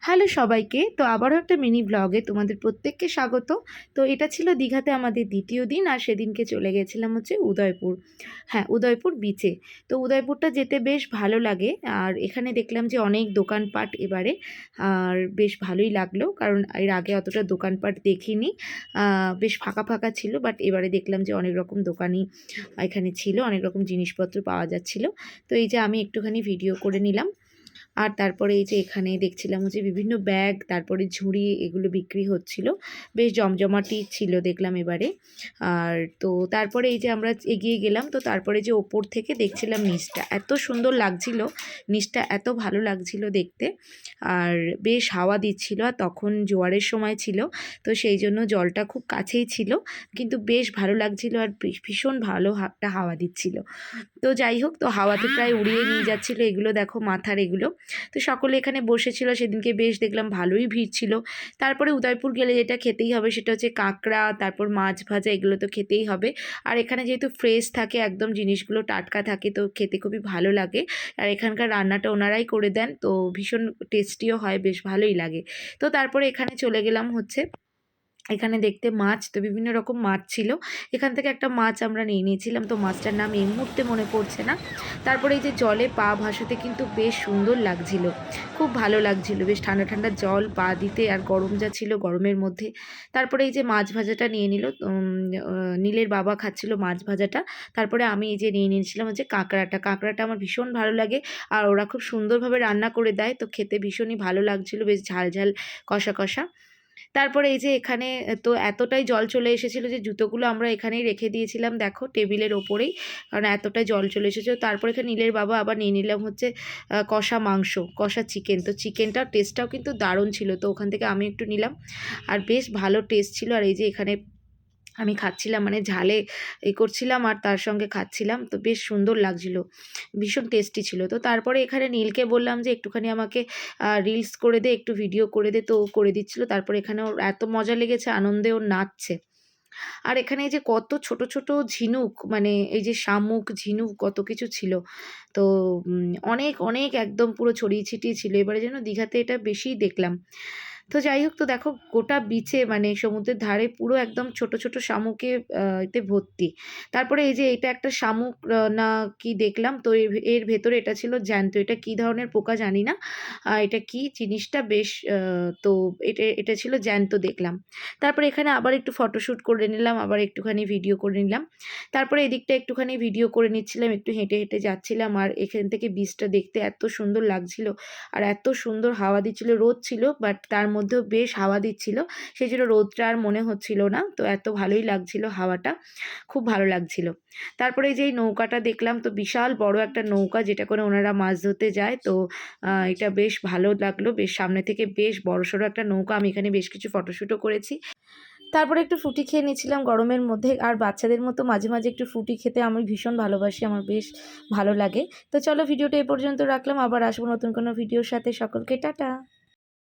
Hello সবাইকে। তো আবারও একটা মিনি ব্লগে তোমাদের প্রত্যেককে স্বাগত। তো এটা ছিল দীঘাতে আমাদের দ্বিতীয় দিন, আর সেদিনকে চলে গেছিলাম হচ্ছে উদয়পুর। হ্যাঁ, উদয়পুর বিচে। তো উদয়পুরটা যেতে বেশ ভালো লাগে, আর এখানে দেখলাম যে অনেক দোকানপাট এবারে, আর বেশ ভালোই লাগলো, কারণ এর আগে অতটা দোকানপাট দেখিনি। বেশ ফাঁকা ফাঁকা ছিল, বাট এবারে দেখলাম যে অনেক রকম দোকানই এখানে ছিল, অনেক রকম জিনিসপত্র পাওয়া যাচ্ছিল। তো এই যে আমি একটুখানি ভিডিও করে নিলাম। আর তারপরে এই যে এখানে দেখছিলাম যে বিভিন্ন ব্যাগ, তারপরে ঝুড়ি, এগুলো বিক্রি হচ্ছিল। বেশ জমজমাটি ছিল দেখলাম এবারে। আর তো তারপরে এই যে আমরা এগিয়ে গেলাম, তো তারপরে যে ওপর থেকে দেখছিলাম নিচটা এত সুন্দর লাগছিল, নিচটা এত ভালো লাগছিল দেখতে। আর বেশ হাওয়া দিচ্ছিল, আর তখন জোয়ারের সময় ছিল, তো সেই জন্য জলটা খুব কাছেই ছিল, কিন্তু বেশ ভালো লাগছিল, আর ভীষণ ভালো একটা হাওয়া দিচ্ছিল। তো যাই হোক, তো হাওয়াতে প্রায় উড়িয়ে নিয়ে যাচ্ছিলো এগুলো, দেখো মাথার এগুলো। তো সকলে এখানে বসেছিল, সেদিনকে বেশ দেখলাম ভালোই ভিড় ছিল। তারপরে উদয়পুর গেলে যেটা খেতেই হবে সেটা হচ্ছে কাঁকড়া, তারপর মাছ ভাজা, এগুলো তো খেতেই হবে। আর এখানে যেহেতু ফ্রেশ থাকে একদম, জিনিসগুলো টাটকা থাকে, তো খেতে খুবই ভালো লাগে। আর এখানকার রান্নাটা ওনারাই করে দেন, তো ভীষণ টেস্টিও হয়, বেশ ভালোই লাগে। তো তারপরে এখানে চলে গেলাম হচ্ছে এখানে দেখতে মাছ, তো বিভিন্ন রকম মাছ ছিল। এখান থেকে একটা মাছ আমরা নিয়ে নিয়েছিলাম, তো মাছটার নাম এই মুহূর্তে মনে পড়ছে না। তারপরে এই যে জলে পা ভাসাতে কিন্তু বেশ সুন্দর লাগছিল, খুব ভালো লাগছিল, বেশ ঠান্ডা ঠান্ডা জল পা দিতে, আর গরম যা ছিল গরমের মধ্যে। তারপরে এই যে মাছ ভাজাটা নিয়ে নিল, নীলের বাবা খাচ্ছিল মাছ ভাজাটা। তারপরে আমি এই যে নিয়ে নিয়েছিলাম হচ্ছে কাঁকড়াটা আমার ভীষণ ভালো লাগে, আর ওরা খুব সুন্দরভাবে রান্না করে দেয়, তো খেতে ভীষণই ভালো লাগছিল, বেশ ঝাল ঝাল কষা কষা। তারপরে এই যে এখানে তো এতটাই জল চলে এসেছিলো যে জুতোগুলো আমরা এখানেই রেখে দিয়েছিলাম, দেখো টেবিলের ওপরেই, কারণ এতটাই জল চলে এসেছিলো। তারপরে এখানে নীলের বাবা আবার নিয়ে নিলাম হচ্ছে কষা মাংস, কষা চিকেন। তো চিকেনটার টেস্টটাও কিন্তু দারুণ ছিল, তো ওখান থেকে আমি একটু নিলাম, আর বেশ ভালো টেস্ট ছিল। আর এই যে এখানে আমি খাচ্ছিলাম, মানে ঝালে করছিলাম আর তার সঙ্গে খাচ্ছিলাম, তো বেশ সুন্দর লাগছিল, ভীষণ টেস্টি ছিল। তো তারপরে এখানে নীলকে বললাম যে একটুখানি আমাকে রিলস করে দে, একটু ভিডিও করে দে, তো ও করে দিচ্ছিল। তারপরে এখানে ওর এত মজা লেগেছে, আনন্দে ও নাচছে। আর এখানে এই যে কত ছোট ছোট ঝিনুক, মানে এই যে শামুক, ঝিনুক, কত কিছু ছিল। তো অনেক অনেক একদম পুরো ছড়িয়ে ছিটিয়ে ছিল, এবারে যেন দীঘাতে এটা বেশিই দেখলাম। তো যাই হোক, তো দেখো গোটা বিচে, মানে সমুদ্রের ধারে পুরো একদম ছোট ছোট শামুকে এতে ভর্তি। তারপরে এই যে এটা একটা শামুক না কি দেখলাম, তো এর ভেতরে এটা ছিল জ্যান্ত, এটা কি ধরনের পোকা জানি না, এটা কি জিনিসটা, বেশ তো এটা এটা ছিল জ্যান্ত দেখলাম। তারপরে এখানে আবার একটু ফটোশ্যুট করে নিলাম, আবার একটুখানি ভিডিও করে নিলাম। তারপরে এদিকটা একটুখানি ভিডিও করে নিচ্ছিলাম, একটু হেঁটে হেঁটে যাচ্ছিলাম, আর এখান থেকে বীচটা দেখতে এত সুন্দর লাগছিল, আর এত সুন্দর হাওয়া দিচ্ছিল। রোদ ছিল, বাট তার মধ্যেও বেশ হাওয়া দিচ্ছিল, সেই জন্য রোদটা আর মনে হচ্ছিল না, তো এত ভালোই লাগছিল হাওয়াটা, খুব ভালো লাগছিল। তারপরে এই যে এই নৌকাটা দেখলাম, তো বিশাল বড় একটা নৌকা, যেটা করে ওনারা মাছ ধরতে যায়, তো এটা বেশ ভালো লাগলো, বেশ সামনে থেকে বেশ বড়সড় একটা নৌকা। আমি এখানে বেশ কিছু ফটোশ্যুটও করেছি। তারপরে একটু ফ্রুটি খেয়ে নিয়েছিলাম গরমের মধ্যে, আর বাচ্চাদের মতো মাঝে মাঝে একটু ফ্রুটি খেতে আমি ভীষণ ভালোবাসি, আমার বেশ ভালো লাগে। তো চলো, ভিডিওটা এ পর্যন্ত রাখলাম, আবার আসবো নতুন কোনো ভিডিওর সাথে। সকলকে টাটা।